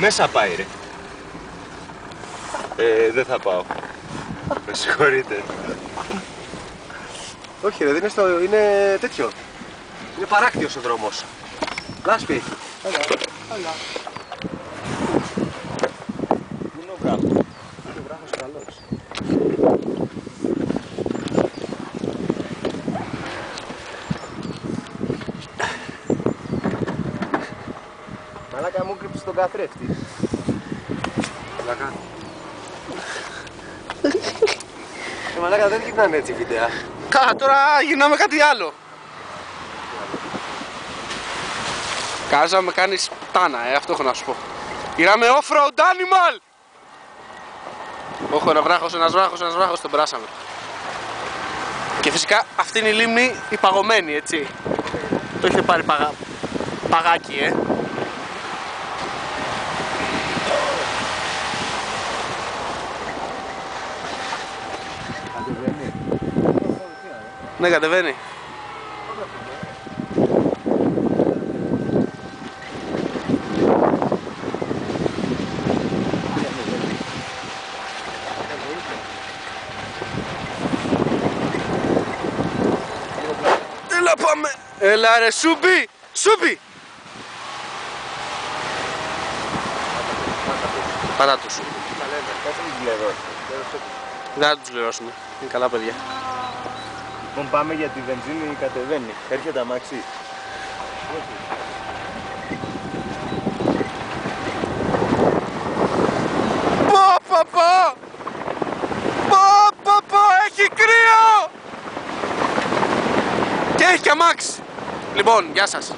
Μέσα πάει ρε. Δεν θα πάω. Με συγχωρείτε. Όχι ρε, δεν είναι είναι τέτοιο. Είναι παράκτιος ο δρόμος. Λάσπη έχει. Έλα. Πού είναι ο βράχος? Είναι ο βράχος καλός. Μαλάκα μου κρύψε τον καθρέφτη. Μαλάκα. Μαλάκα δεν γυρνάνε έτσι βίντεα. Καλά, τώρα γυρνάμε κάτι άλλο. Κάζα με κάνεις τάνα, αυτό έχω να σου πω. Γυρνάμε off-road animal! Όχι, ένας βράχος, τον περάσαμε. Και φυσικά αυτή είναι η λίμνη η παγωμένη, έτσι. Το έχετε πάρει παγάκι, Ναι, κατεβαίνει. Έλα πάμε. Έλα ρε Σούμπι. Σούμπι. Παρά τους. Δεν θα τους πληρώσουμε. Είναι καλά παιδιά. Λοιπόν πάμε για τη βενζίνη, κατεβαίνει. Έρχεται αμάξι. Πω, έχει κρύο! Και έχει και αμάξι. Λοιπόν, γεια σας.